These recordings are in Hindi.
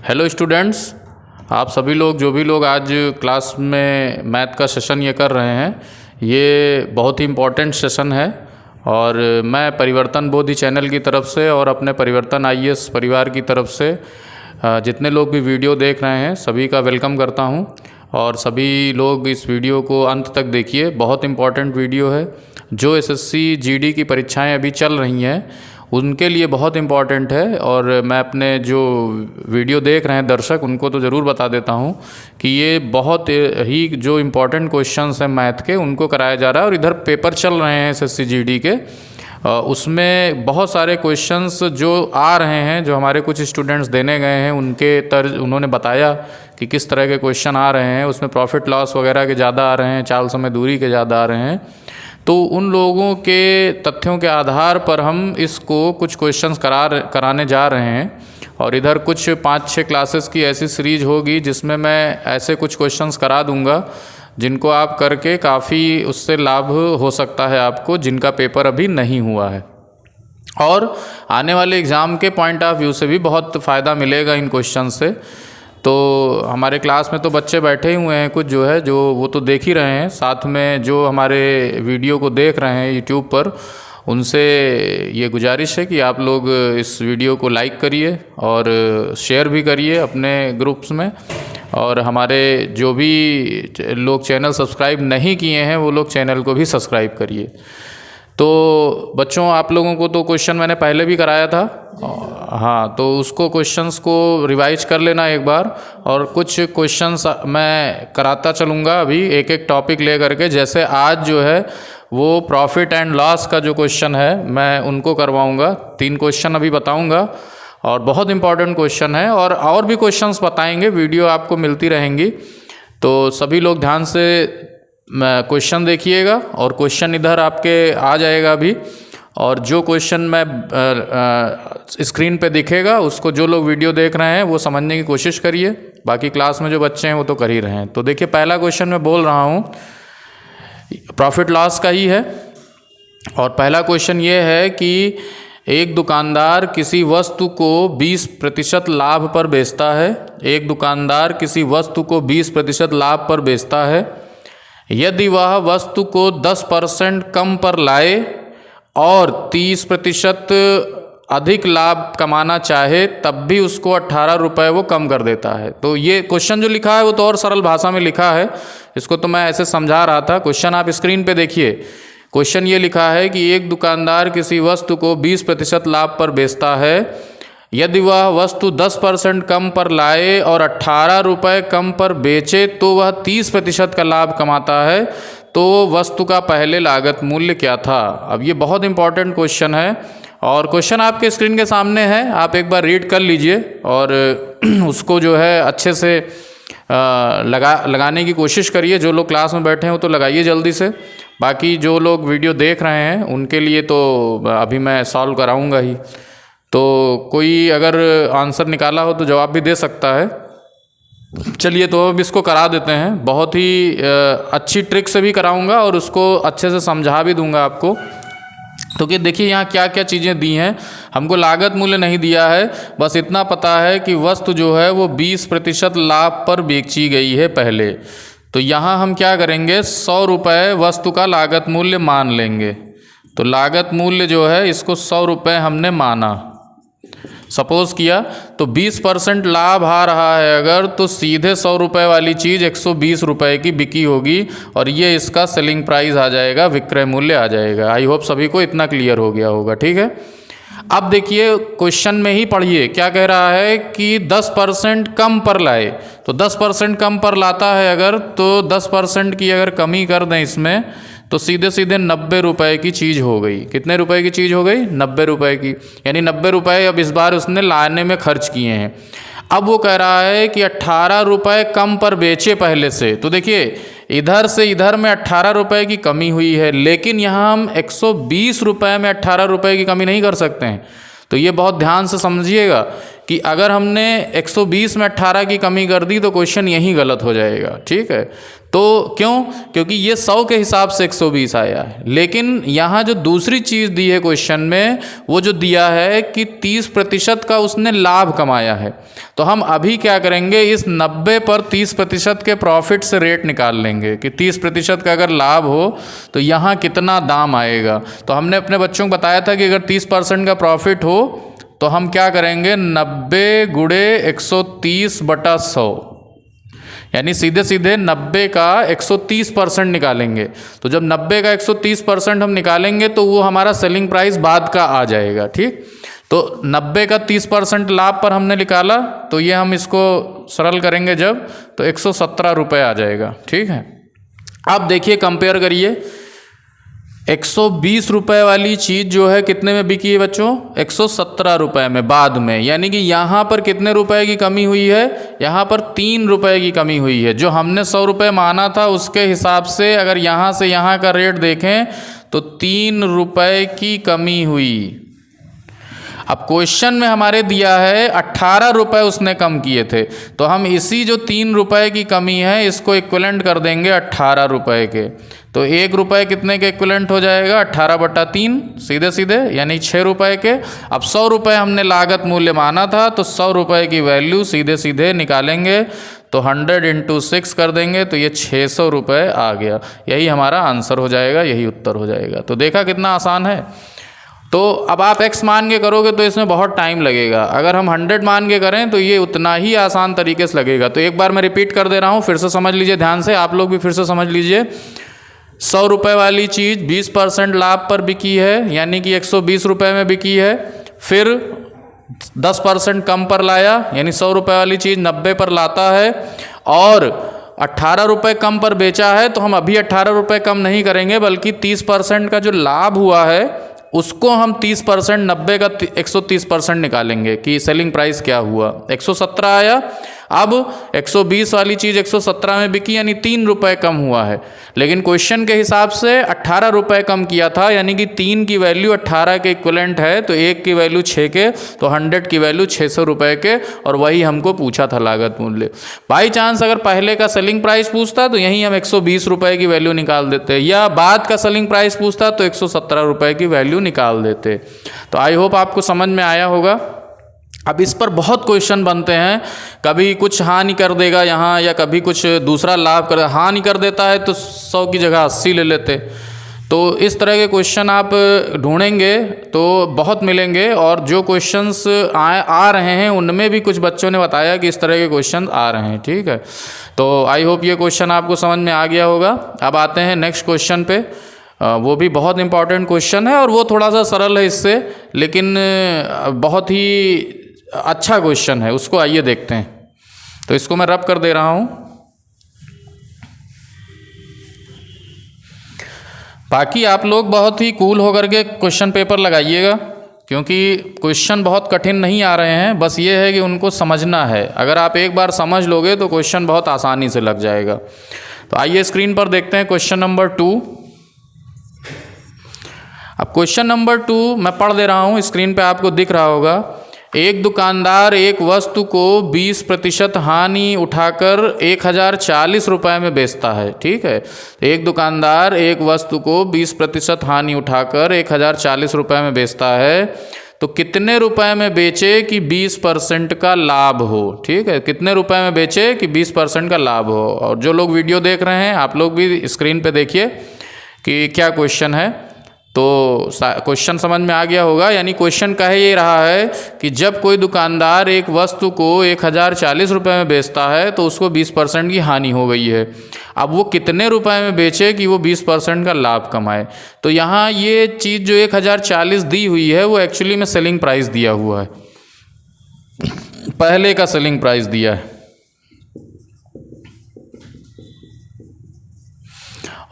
हेलो स्टूडेंट्स, आप सभी लोग जो भी लोग आज क्लास में मैथ का सेशन ये कर रहे हैं, ये बहुत ही इम्पोर्टेंट सेशन है। और मैं परिवर्तन बोधि चैनल की तरफ से और अपने परिवर्तन आईएएस परिवार की तरफ से जितने लोग भी वीडियो देख रहे हैं सभी का वेलकम करता हूं। और सभी लोग इस वीडियो को अंत तक देखिए, बहुत इम्पॉर्टेंट वीडियो है। जो एसएससी जीडी की परीक्षाएं अभी चल रही हैं उनके लिए बहुत इम्पॉर्टेंट है। और मैं अपने जो वीडियो देख रहे हैं दर्शक उनको तो ज़रूर बता देता हूं कि ये बहुत ही जो इम्पॉर्टेंट क्वेश्चंस हैं मैथ के उनको कराया जा रहा है। और इधर पेपर चल रहे हैं एसएससी जीडी के, उसमें बहुत सारे क्वेश्चंस जो आ रहे हैं, जो हमारे कुछ स्टूडेंट्स देने गए हैं उनके तर्ज उन्होंने बताया कि किस तरह के क्वेश्चन आ रहे हैं। उसमें प्रॉफिट लॉस वगैरह के ज़्यादा आ रहे हैं, चाल समय दूरी के ज़्यादा आ रहे हैं। तो उन लोगों के तथ्यों के आधार पर हम इसको कुछ क्वेश्चंस कराने जा रहे हैं। और इधर कुछ 5-6 क्लासेस की ऐसी सीरीज होगी जिसमें मैं ऐसे कुछ क्वेश्चंस करा दूंगा जिनको आप करके काफ़ी उससे लाभ हो सकता है आपको, जिनका पेपर अभी नहीं हुआ है। और आने वाले एग्ज़ाम के पॉइंट ऑफ व्यू से भी बहुत फ़ायदा मिलेगा इन क्वेश्चन से। तो हमारे क्लास में तो बच्चे बैठे ही हुए हैं कुछ, जो है जो वो तो देख ही रहे हैं। साथ में जो हमारे वीडियो को देख रहे हैं यूट्यूब पर, उनसे ये गुजारिश है कि आप लोग इस वीडियो को लाइक करिए और शेयर भी करिए अपने ग्रुप्स में। और हमारे जो भी लोग चैनल सब्सक्राइब नहीं किए हैं वो लोग चैनल को भी सब्सक्राइब करिए। तो बच्चों, आप लोगों को तो क्वेश्चन मैंने पहले भी कराया था, हाँ, तो उसको क्वेश्चंस को रिवाइज कर लेना एक बार। और कुछ क्वेश्चंस मैं कराता चलूँगा अभी एक एक टॉपिक ले करके। जैसे आज जो है वो प्रॉफिट एंड लॉस का जो क्वेश्चन है मैं उनको करवाऊँगा। 3 क्वेश्चन अभी बताऊँगा और बहुत इंपॉर्टेंट क्वेश्चन है। और भी क्वेश्चंस बताएंगे, वीडियो आपको मिलती रहेंगी। तो सभी लोग ध्यान से क्वेश्चन देखिएगा और क्वेश्चन इधर आपके आ जाएगा अभी। और जो क्वेश्चन मैं स्क्रीन पे दिखेगा उसको जो लोग वीडियो देख रहे हैं वो समझने की कोशिश करिए। बाकी क्लास में जो बच्चे हैं वो तो कर ही रहे हैं। तो देखिए, पहला क्वेश्चन मैं बोल रहा हूँ प्रॉफिट लॉस का ही है। और पहला क्वेश्चन ये है कि एक दुकानदार किसी वस्तु को 20% लाभ पर बेचता है। एक दुकानदार किसी वस्तु को 20% लाभ पर बेचता है। यदि वह वस्तु को 10% कम पर लाए और 30% अधिक लाभ कमाना चाहे तब भी उसको 18 रुपये वो कम कर देता है। तो ये क्वेश्चन जो लिखा है वो तो और सरल भाषा में लिखा है, इसको तो मैं ऐसे समझा रहा था। क्वेश्चन आप स्क्रीन पे देखिए। क्वेश्चन ये लिखा है कि एक दुकानदार किसी वस्तु को 20% लाभ पर बेचता है। यदि वह वस्तु 10% कम पर लाए और 18 रुपये कम पर बेचे तो वह 30% का लाभ कमाता है। तो वस्तु का पहले लागत मूल्य क्या था? अब ये बहुत इंपॉर्टेंट क्वेश्चन है और क्वेश्चन आपके स्क्रीन के सामने है, आप एक बार रीड कर लीजिए और उसको जो है अच्छे से लगाने की कोशिश करिए। जो लोग क्लास में बैठे हैं वो तो लगाइए जल्दी से। बाकी जो लोग वीडियो देख रहे हैं उनके लिए तो अभी मैं सॉल्व कराऊंगा ही। तो कोई अगर आंसर निकाला हो तो जवाब भी दे सकता है। चलिए, तो अब इसको करा देते हैं। बहुत ही अच्छी ट्रिक से भी कराऊंगा और उसको अच्छे से समझा भी दूंगा आपको। तो कि देखिए यहाँ क्या क्या चीज़ें दी हैं। हमको लागत मूल्य नहीं दिया है, बस इतना पता है कि वस्तु जो है वो 20% लाभ पर बेची गई है पहले। तो यहाँ हम क्या करेंगे, 100 रुपये वस्तु का लागत मूल्य मान लेंगे। तो लागत मूल्य जो है इसको 100 रुपये हमने माना, सपोज किया। तो 20% लाभ आ रहा है अगर, तो सीधे 100 रुपये वाली चीज़ 120 रुपये की बिकी होगी और ये इसका सेलिंग प्राइस आ जाएगा, विक्रय मूल्य आ जाएगा। आई होप सभी को इतना क्लियर हो गया होगा, ठीक है। अब देखिए क्वेश्चन में ही पढ़िए क्या कह रहा है कि 10% कम पर लाए। तो 10% कम पर लाता है अगर, तो 10% की अगर कमी कर दें इसमें तो सीधे सीधे 90 रुपये की चीज़ हो गई। कितने रुपए की चीज़ हो गई? 90 रुपये की। यानी 90 रुपये अब इस बार उसने लाने में खर्च किए हैं। अब वो कह रहा है कि 18 रुपये कम पर बेचे पहले से। तो देखिए इधर से इधर में 18 रुपये की कमी हुई है, लेकिन यहाँ हम 120 रुपये में 18 रुपये की कमी नहीं कर सकते हैं। तो ये बहुत ध्यान से समझिएगा कि अगर हमने 120 में 18 की कमी कर दी तो क्वेश्चन यही गलत हो जाएगा, ठीक है। तो क्यों? क्योंकि ये 100 के हिसाब से 120 आया है, लेकिन यहाँ जो दूसरी चीज़ दी है क्वेश्चन में, वो जो दिया है कि 30% का उसने लाभ कमाया है। तो हम अभी क्या करेंगे, इस 90 पर 30% के प्रॉफिट से रेट निकाल लेंगे कि 30% का अगर लाभ हो तो यहाँ कितना दाम आएगा। तो हमने अपने बच्चों को बताया था कि अगर 30% का प्रॉफिट हो तो हम क्या करेंगे, 90 गुणे 130/100, यानी सीधे सीधे 90 का 130% निकालेंगे। तो जब 90 का 130% हम निकालेंगे तो वो हमारा सेलिंग प्राइस बाद का आ जाएगा, ठीक। तो 90 का 30% लाभ पर हमने निकाला, तो ये हम इसको सरल करेंगे जब, तो 117 रुपये आ जाएगा, ठीक है। अब देखिए कंपेयर करिए, 120 रुपये वाली चीज़ जो है कितने में बिकी है बच्चों, 117 रुपये में बाद में, यानी कि यहाँ पर कितने रुपए की कमी हुई है, यहाँ पर 3 रुपये की कमी हुई है। जो हमने 100 रुपये माना था उसके हिसाब से अगर यहाँ से यहाँ का रेट देखें तो 3 रुपये की कमी हुई। अब क्वेश्चन में हमारे दिया है 18 रुपये उसने कम किए थे, तो हम इसी जो 3 रुपये की कमी है इसको इक्विवेलेंट कर देंगे 18 रुपये के। तो 1 रुपये कितने के इक्विवेलेंट हो जाएगा, 18/3 सीधे सीधे, यानी 6 रुपये के। अब 100 रुपये हमने लागत मूल्य माना था, तो 100 रुपये की वैल्यू सीधे सीधे निकालेंगे, तो 100 × 6 कर देंगे, तो ये 600 रुपये आ गया। यही हमारा आंसर हो जाएगा, यही उत्तर हो जाएगा। तो देखा कितना आसान है। तो अब आप x मान के करोगे तो इसमें बहुत टाइम लगेगा, अगर हम 100 मान के करें तो ये उतना ही आसान तरीके से लगेगा। तो एक बार मैं रिपीट कर दे रहा हूँ, फिर से समझ लीजिए ध्यान से, आप लोग भी फिर से समझ लीजिए। 100 रुपये वाली चीज़ 20% लाभ पर बिकी है, यानी कि 120 रुपये में बिकी है। फिर 10% कम पर लाया, यानी 100 रुपये वाली चीज़ 90 पर लाता है, और 18 रुपये कम पर बेचा है। तो हम अभी 18 रुपये कम नहीं करेंगे, बल्कि 30% का जो लाभ हुआ है उसको हम 30%, 90 का 130% निकालेंगे कि सेलिंग प्राइस क्या हुआ, 117 आया। अब 120 वाली चीज़ 117 में बिकी, यानी 3 रुपये कम हुआ है, लेकिन क्वेश्चन के हिसाब से 18 रुपये कम किया था, यानी कि 3 की वैल्यू 18 के इक्विवेलेंट है, तो 1 की वैल्यू 6 के, तो 100 की वैल्यू 600 रुपये के, और वही हमको पूछा था लागत मूल्य। बाई चांस अगर पहले का सेलिंग प्राइस पूछता तो यहीं हम 120 रुपये की वैल्यू निकाल देते, या बाद का सेलिंग प्राइस पूछता तो 117 रुपये की वैल्यू निकाल देते। तो आई होप आपको समझ में आया होगा। अब इस पर बहुत क्वेश्चन बनते हैं, कभी कुछ हानि कर देगा यहाँ, या कभी कुछ दूसरा लाभ कर, हानि कर देता है तो 100 की जगह 80 ले लेते। तो इस तरह के क्वेश्चन आप ढूंढेंगे तो बहुत मिलेंगे, और जो क्वेश्चंस आ रहे हैं उनमें भी कुछ बच्चों ने बताया कि इस तरह के क्वेश्चन आ रहे हैं, ठीक है। तो आई होप ये क्वेश्चन आपको समझ में आ गया होगा। अब आते हैं नेक्स्ट क्वेश्चन पे, वो भी बहुत इंपॉर्टेंट क्वेश्चन है, और वो थोड़ा सा सरल है इससे, लेकिन बहुत ही अच्छा क्वेश्चन है, उसको आइए देखते हैं। तो इसको मैं रब कर दे रहा हूं। बाकी आप लोग बहुत ही कूल होकर के क्वेश्चन पेपर लगाइएगा, क्योंकि क्वेश्चन बहुत कठिन नहीं आ रहे हैं, बस ये है कि उनको समझना है। अगर आप एक बार समझ लोगे तो क्वेश्चन बहुत आसानी से लग जाएगा। तो आइए स्क्रीन पर देखते हैं क्वेश्चन नंबर 2। अब क्वेश्चन नंबर 2 मैं पढ़ दे रहा हूँ, स्क्रीन पे आपको दिख रहा होगा। एक दुकानदार एक वस्तु को 20% हानि उठाकर 1040 रुपये में बेचता है, ठीक है। एक दुकानदार एक वस्तु को 20% हानि उठाकर 1040 रुपये में बेचता है, तो कितने रुपए में बेचे कि 20% का लाभ हो, ठीक है। कितने रुपए में बेचे कि 20% का लाभ हो। और जो लोग वीडियो देख रहे हैं आप लोग भी स्क्रीन पे देखिए कि क्या क्वेश्चन है। तो क्वेश्चन समझ में आ गया होगा। यानी क्वेश्चन कह ये रहा है कि जब कोई दुकानदार एक वस्तु को 1040 रुपये में बेचता है तो उसको 20% की हानि हो गई है। अब वो कितने रुपए में बेचे कि वो 20% का लाभ कमाए। तो यहाँ ये चीज़ जो 1040 दी हुई है वो एक्चुअली में सेलिंग प्राइस दिया हुआ है, पहले का सेलिंग प्राइस दिया है।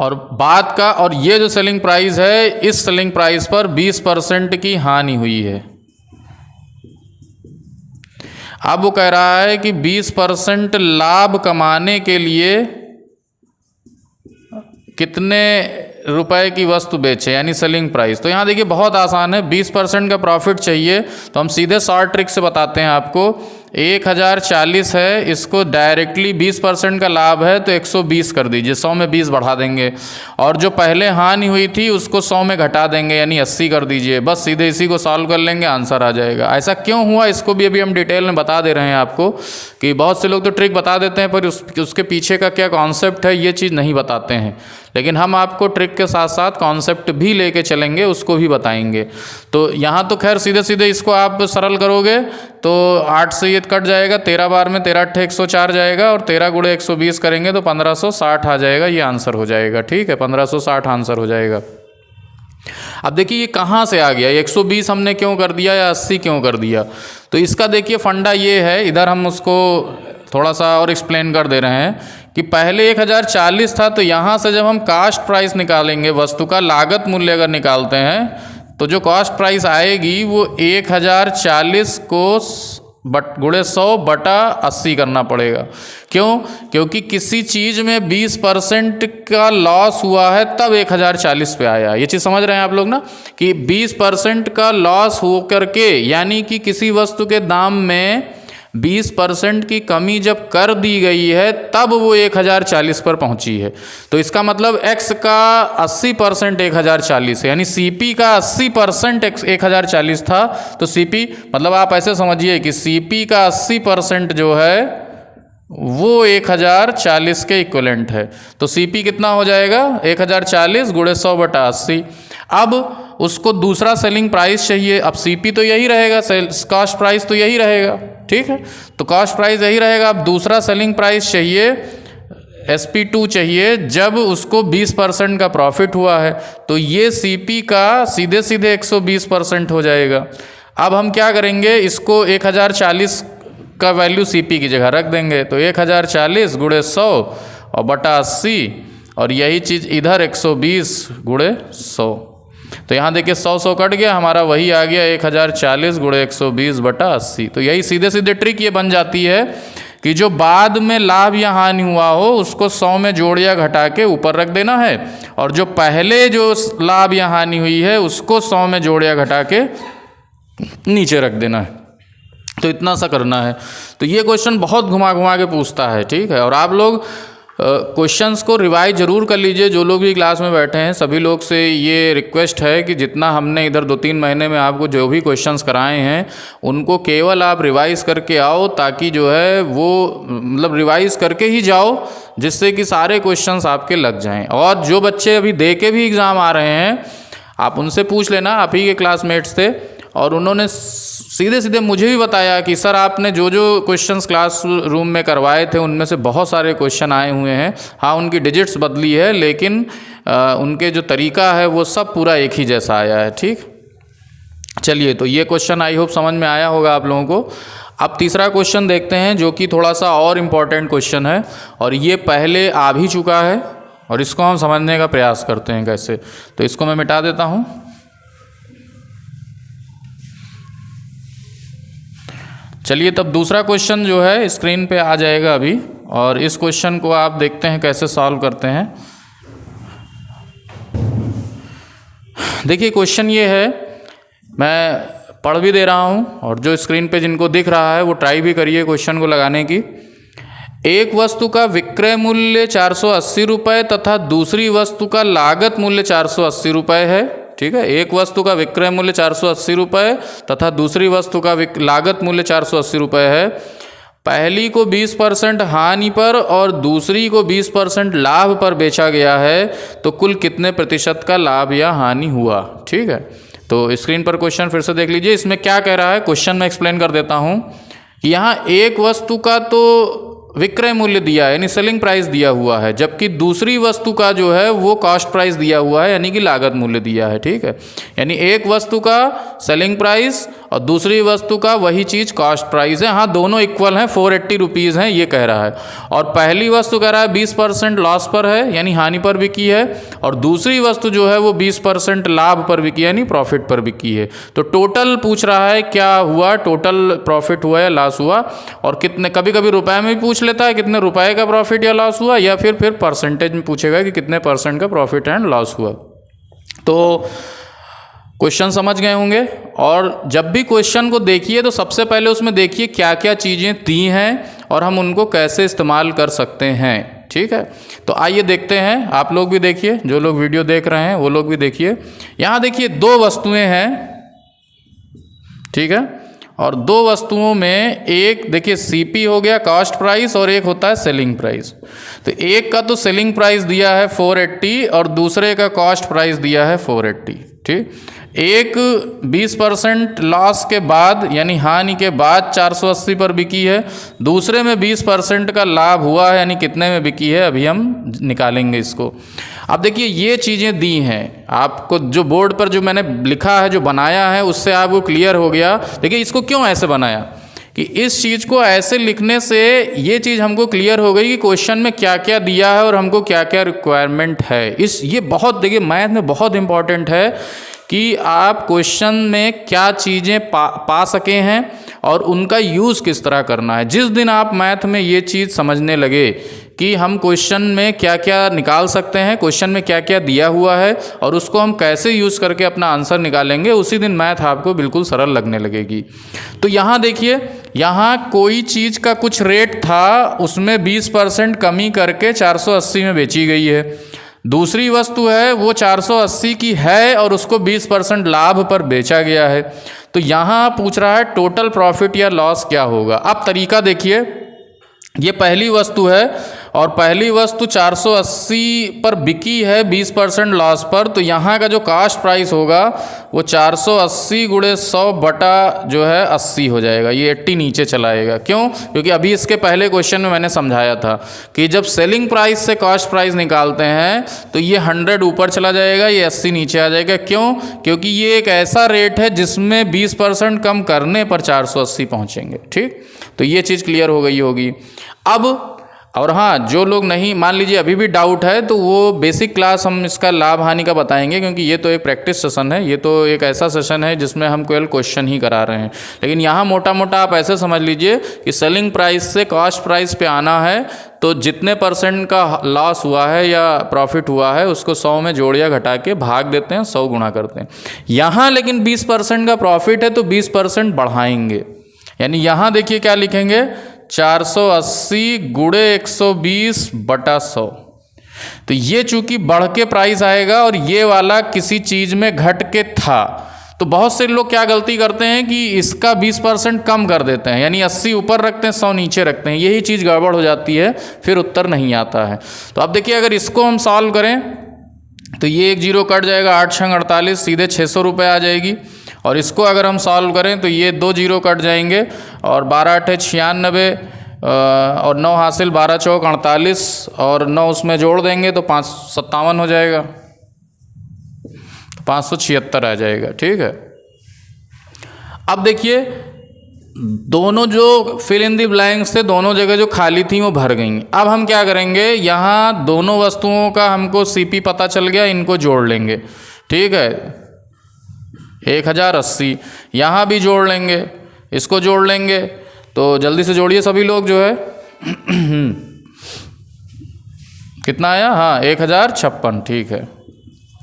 और बाद का, और ये जो सेलिंग प्राइस है, इस सेलिंग प्राइस पर 20% की हानि हुई है। अब वो कह रहा है कि 20% लाभ कमाने के लिए कितने रुपए की वस्तु बेचे यानी सेलिंग प्राइस। तो यहाँ देखिए बहुत आसान है, 20% का प्रॉफिट चाहिए तो हम सीधे शॉर्ट ट्रिक से बताते हैं आपको। 1040 है, इसको डायरेक्टली 20% का लाभ है तो 120 कर दीजिए, 100 में 20 बढ़ा देंगे, और जो पहले हानि हुई थी उसको 100 में घटा देंगे यानी 80 कर दीजिए। बस सीधे इसी को सॉल्व कर लेंगे, आंसर आ जाएगा। ऐसा क्यों हुआ इसको भी अभी हम डिटेल में बता दे रहे हैं आपको, कि बहुत से लोग तो ट्रिक बता देते हैं पर उसके पीछे का क्या कॉन्सेप्ट है ये चीज़ नहीं बताते हैं। लेकिन हम आपको ट्रिक के साथ साथ कॉन्सेप्ट भी लेके चलेंगे, उसको भी बताएंगे। तो यहाँ तो खैर सीधे सीधे इसको आप सरल करोगे तो 8 से ये कट जाएगा, 13 बार में 13 8 104 जाएगा, और 13 गुणे 120 करेंगे तो 1560 आ जाएगा, ये आंसर हो जाएगा। ठीक है, 1560 आंसर हो जाएगा। अब देखिए ये कहाँ से आ गया, 120 हमने क्यों कर दिया या 80 क्यों कर दिया। तो इसका देखिए फंडा ये है, इधर हम उसको थोड़ा सा और एक्सप्लेन कर दे रहे हैं कि पहले 1040 था, तो यहाँ से जब हम कास्ट प्राइस निकालेंगे, वस्तु का लागत मूल्य अगर निकालते हैं, तो जो कॉस्ट प्राइस आएगी वो 1040 को गुणे 100 बटा 80 करना पड़ेगा। क्यों? क्योंकि किसी चीज़ में 20% का लॉस हुआ है तब 1040 पे आया। ये चीज़ समझ रहे हैं आप लोग ना, कि 20% का लॉस हो करके, यानी कि किसी वस्तु के दाम में 20% की कमी जब कर दी गई है तब वो 1040 पर पहुंची है। तो इसका मतलब x का 80% 1040 है, यानी CP का 80% 1040 था। तो CP मतलब आप ऐसे समझिए कि CP का 80% जो है वो 1040 के इक्विवेलेंट है। तो CP कितना हो जाएगा, 1040 गुणे 100 बटा 80। अब उसको दूसरा सेलिंग प्राइस चाहिए। अब CP तो यही रहेगा, कॉस्ट प्राइस तो यही रहेगा, ठीक है, तो कॉस्ट प्राइस यही रहेगा। अब दूसरा सेलिंग प्राइस चाहिए, SP2 चाहिए, जब उसको 20% का प्रॉफिट हुआ है। तो ये CP का सीधे सीधे 120% हो जाएगा। अब हम क्या करेंगे, इसको 1040 का वैल्यू CP की जगह रख देंगे, तो 1040 गुणे 100 और बटा 80, और यही चीज़ इधर 120 गुणे 100। तो यहाँ देखिए 100 कट गया, हमारा वही आ गया 1040 गुणे 120 बटा 80। तो यही सीधे सीधे ट्रिक ये बन जाती है कि जो बाद में लाभ या हानि हुआ हो उसको 100 में जोड़ या घटा के ऊपर रख देना है, और जो पहले जो लाभ या हानि हुई है उसको 100 में जोड़ या घटा के नीचे रख देना है। तो इतना सा करना है। तो ये क्वेश्चन बहुत घुमा घुमा के पूछता है, ठीक है। और आप लोग क्वेश्चंस को रिवाइज ज़रूर कर लीजिए। जो लोग भी क्लास में बैठे हैं सभी लोग से ये रिक्वेस्ट है कि जितना हमने इधर 2-3 महीने में आपको जो भी क्वेश्चंस कराए हैं उनको केवल आप रिवाइज़ करके आओ, ताकि जो है वो मतलब रिवाइज़ करके ही जाओ, जिससे कि सारे क्वेश्चंस आपके लग जाएं। और जो बच्चे अभी दे के भी एग्ज़ाम आ रहे हैं आप उनसे पूछ लेना, आप ही के क्लासमेट्स थे, और उन्होंने सीधे सीधे मुझे भी बताया कि सर आपने जो जो क्वेश्चंस क्लास रूम में करवाए थे उनमें से बहुत सारे क्वेश्चन आए हुए हैं। हाँ, उनकी डिजिट्स बदली है, लेकिन उनके जो तरीका है वो सब पूरा एक ही जैसा आया है, ठीक। चलिए, तो ये क्वेश्चन आई होप समझ में आया होगा आप लोगों को। अब तीसरा क्वेश्चन देखते हैं, जो कि थोड़ा सा और इम्पॉर्टेंट क्वेश्चन है, और ये पहले आ भी चुका है, और इसको हम समझने का प्रयास करते हैं कैसे। तो इसको मैं मिटा देता हूँ। चलिए, तब दूसरा क्वेश्चन जो है स्क्रीन पे आ जाएगा अभी, और इस क्वेश्चन को आप देखते हैं कैसे सॉल्व करते हैं। देखिए क्वेश्चन ये है, मैं पढ़ भी दे रहा हूँ, और जो स्क्रीन पे जिनको दिख रहा है वो ट्राई भी करिए क्वेश्चन को लगाने की। एक वस्तु का विक्रय मूल्य 480 रुपये तथा दूसरी वस्तु का लागत मूल्य 480 रुपये है, ठीक है। एक वस्तु का विक्रय मूल्य 480 रुपये तथा दूसरी वस्तु का लागत मूल्य 480 रुपये है। पहली को 20% हानि पर और दूसरी को 20% लाभ पर बेचा गया है, तो कुल कितने प्रतिशत का लाभ या हानि हुआ, ठीक है। तो स्क्रीन पर क्वेश्चन फिर से देख लीजिए। इसमें क्या कह रहा है, क्वेश्चन में एक्सप्लेन कर देता हूँ कि यहाँ एक वस्तु का तो विक्रय मूल्य दिया है यानी सेलिंग प्राइस दिया हुआ है, जबकि दूसरी वस्तु का जो है वो कॉस्ट प्राइस दिया हुआ है यानी कि लागत मूल्य दिया है, ठीक है। यानी एक वस्तु का सेलिंग प्राइस और दूसरी वस्तु का वही चीज़ कॉस्ट प्राइस है। हाँ, दोनों इक्वल हैं, 480 रुपीज़ हैं, ये कह रहा है। और पहली वस्तु कह रहा है 20% लॉस पर है, यानी हानि पर बिकी है, और दूसरी वस्तु जो है वो 20% लाभ पर बिकी, यानी प्रॉफिट पर बिकी है। तो टोटल पूछ रहा है क्या हुआ, टोटल प्रॉफिट हुआ या लॉस हुआ, और कितने, कभी कभी रुपए में भी पूछ लेता है कितने रुपए का प्रॉफिट या लॉस हुआ, या फिर परसेंटेज में पूछेगा कि कितने % का प्रॉफिट एंड लॉस हुआ। तो क्वेश्चन समझ गए होंगे। और जब भी क्वेश्चन को देखिए तो सबसे पहले उसमें देखिए क्या क्या चीज़ें दी हैं और हम उनको कैसे इस्तेमाल कर सकते हैं। ठीक है, तो आइए देखते हैं। आप लोग भी देखिए, जो लोग वीडियो देख रहे हैं वो लोग भी देखिए। यहाँ देखिए 2 वस्तुएं हैं, ठीक है, और 2 वस्तुओं में एक देखिए सीपी हो गया कॉस्ट प्राइस, और एक होता है सेलिंग प्राइस। तो एक का तो सेलिंग प्राइस दिया है 480 और दूसरे का कॉस्ट प्राइस दिया है 480। ठीक, एक 20% लॉस के बाद यानी हानि के बाद 480 पर बिकी है, दूसरे में 20% का लाभ हुआ है, यानी कितने में बिकी है अभी हम निकालेंगे इसको। अब देखिए ये चीज़ें दी हैं आपको, जो बोर्ड पर जो मैंने लिखा है, जो बनाया है, उससे आपको क्लियर हो गया। देखिए इसको क्यों ऐसे बनाया, कि इस चीज़ को ऐसे लिखने से ये चीज़ हमको क्लियर हो गई कि क्वेश्चन में क्या क्या दिया है और हमको क्या क्या रिक्वायरमेंट है। ये बहुत, देखिए मैथ में बहुत इंपॉर्टेंट है कि आप क्वेश्चन में क्या चीज़ें पा सके हैं और उनका यूज़ किस तरह करना है। जिस दिन आप मैथ में ये चीज़ समझने लगे कि हम क्वेश्चन में क्या क्या निकाल सकते हैं, क्वेश्चन में क्या क्या दिया हुआ है और उसको हम कैसे यूज़ करके अपना आंसर निकालेंगे, उसी दिन मैथ आपको बिल्कुल सरल लगने लगेगी। तो यहाँ देखिए, यहाँ कोई चीज़ का कुछ रेट था, उसमें 20% कमी करके 480 में बेची गई है। दूसरी वस्तु है वो 480 की है और उसको 20% लाभ पर बेचा गया है। तो यहाँ पूछ रहा है टोटल प्रॉफिट या लॉस क्या होगा। अब तरीका देखिए, ये पहली वस्तु है और पहली वस्तु 480 पर बिकी है 20% लॉस पर, तो यहाँ का जो कास्ट प्राइस होगा वो 480 × 100 बटा जो है 80 हो जाएगा। ये 80 नीचे चला आएगा। क्यों? क्योंकि अभी इसके पहले क्वेश्चन में मैंने समझाया था कि जब सेलिंग प्राइस से कास्ट प्राइस निकालते हैं तो ये 100 ऊपर चला जाएगा, ये 80 नीचे आ जाएगा। क्यों? क्योंकि ये एक ऐसा रेट है जिसमें 20% कम करने पर 480 पहुँचेंगे। ठीक, तो ये चीज़ क्लियर हो गई होगी। अब और हाँ, जो लोग नहीं, मान लीजिए अभी भी डाउट है, तो वो बेसिक क्लास हम इसका लाभ हानि का बताएंगे, क्योंकि ये तो एक प्रैक्टिस सेशन है, ये तो एक ऐसा सेशन है जिसमें हम केवल क्वेश्चन ही करा रहे हैं। लेकिन यहाँ मोटा मोटा आप ऐसे समझ लीजिए कि सेलिंग प्राइस से कॉस्ट प्राइस पे आना है, तो जितने % का लॉस हुआ है या प्रॉफिट हुआ है उसको 100 में जोड़ या घटा के भाग देते हैं, 100 गुणा करते हैं। यहाँ लेकिन 20% का प्रॉफिट है तो 20% बढ़ाएंगे, यानी यहाँ देखिए क्या लिखेंगे, 480 × 120 बटा 100। तो ये चूंकि बढ़ के प्राइस आएगा और ये वाला किसी चीज़ में घट के था, तो बहुत से लोग क्या गलती करते हैं कि इसका 20% कम कर देते हैं, यानी 80 ऊपर रखते हैं 100 नीचे रखते हैं। यही चीज़ गड़बड़ हो जाती है, फिर उत्तर नहीं आता है। तो अब देखिए अगर इसको हम सॉल्व करें तो ये 1 0 कट जाएगा, 8 × 48 सीधे 600 रुपये आ जाएगी। और इसको अगर हम सॉल्व करें तो ये 2 0 कट जाएंगे और 12 8 96 और 9 हासिल, 12 चौक 48 और 9 उसमें जोड़ देंगे तो 557 हो जाएगा, 576 आ जाएगा। ठीक है, अब देखिए दोनों जो फिल इन दी ब्लैंक्स थे, दोनों जगह जो खाली थी वो भर गई। अब हम क्या करेंगे, यहाँ दोनों वस्तुओं का हमको सीपी पता चल गया, इनको जोड़ लेंगे। ठीक है, 1080 यहाँ भी जोड़ लेंगे, इसको जोड़ लेंगे। तो जल्दी से जोड़िए सभी लोग, जो है कितना आया, हाँ 1056। ठीक है,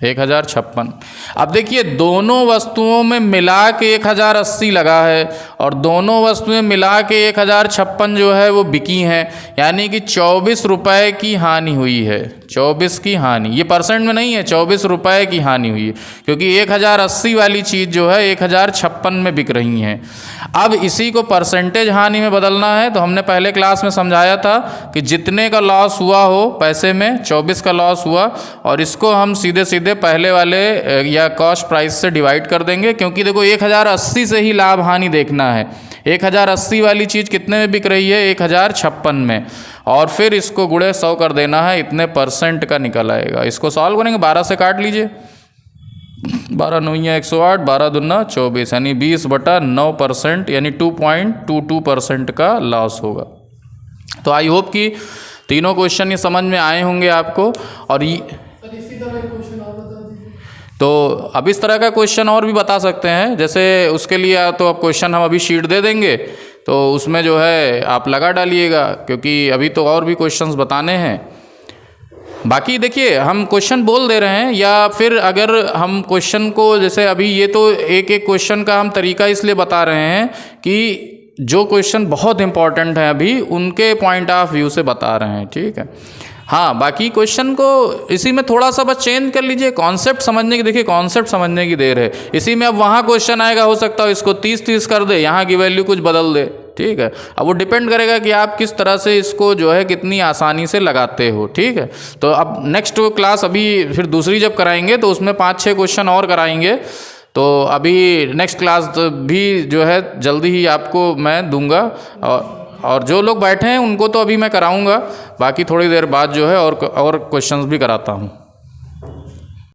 1056। अब देखिए दोनों वस्तुओं में मिला के 1080 लगा है और दोनों वस्तुएं मिला के 1056 जो है वो बिकी हैं, यानी कि 24 रुपये की हानि हुई है। 24 की हानि, ये % में नहीं है, 24 रुपये की हानि हुई है, क्योंकि 1080 वाली चीज़ जो है 1056 में बिक रही हैं। अब इसी को % हानि में बदलना है, तो हमने पहले क्लास में समझाया था कि जितने का लॉस हुआ हो पैसे में, 24 का लॉस हुआ, और इसको हम सीधे सीधे पहले वाले या कॉस्ट प्राइस से डिवाइड कर देंगे, क्योंकि देखो 1080 से ही लाभ हानि देखना है। 1080 वाली चीज़ कितने में बिक रही है, 1056 में, और फिर इसको गुणे 100 कर देना है, इतने % का निकल आएगा। इसको सॉल्व करेंगे, 12 से काट लीजिए, 12 नौइयाँ 108, 12 दूना 24, यानी 20/9%, यानी 2.22% का लॉस होगा। तो आई होप कि तीनों क्वेश्चन ये समझ में आए होंगे आपको। और ये इसी तरह एक क्वेश्चन और बता दीजिए। तो अब इस तरह का क्वेश्चन और भी बता सकते हैं, जैसे उसके लिए तो अब क्वेश्चन हम अभी शीट दे देंगे, तो उसमें जो है आप लगा डालिएगा, क्योंकि अभी तो और भी क्वेश्चंस बताने हैं। बाकी देखिए हम क्वेश्चन बोल दे रहे हैं, या फिर अगर हम क्वेश्चन को, जैसे अभी ये तो एक एक क्वेश्चन का हम तरीका इसलिए बता रहे हैं कि जो क्वेश्चन बहुत इंपॉर्टेंट है अभी उनके पॉइंट ऑफ व्यू से बता रहे हैं, ठीक है। हाँ, बाकी क्वेश्चन को इसी में थोड़ा सा बस चेंज कर लीजिए, कॉन्सेप्ट समझने की, देखिए कॉन्सेप्ट समझने की देर है। इसी में अब वहाँ क्वेश्चन आएगा, हो सकता है इसको 30-30 कर दे, यहाँ की वैल्यू कुछ बदल दे, ठीक है। अब वो डिपेंड करेगा कि आप किस तरह से इसको जो है कितनी आसानी से लगाते हो, ठीक है। तो अब नेक्स्ट क्लास अभी फिर दूसरी जब कराएंगे तो उसमें 5-6 क्वेश्चन और कराएंगे। तो अभी नेक्स्ट क्लास भी जो है जल्दी ही आपको मैं दूंगा, और जो लोग बैठे हैं उनको तो अभी मैं कराऊंगा, बाकी थोड़ी देर बाद जो है और क्वेश्चंस भी कराता हूँ।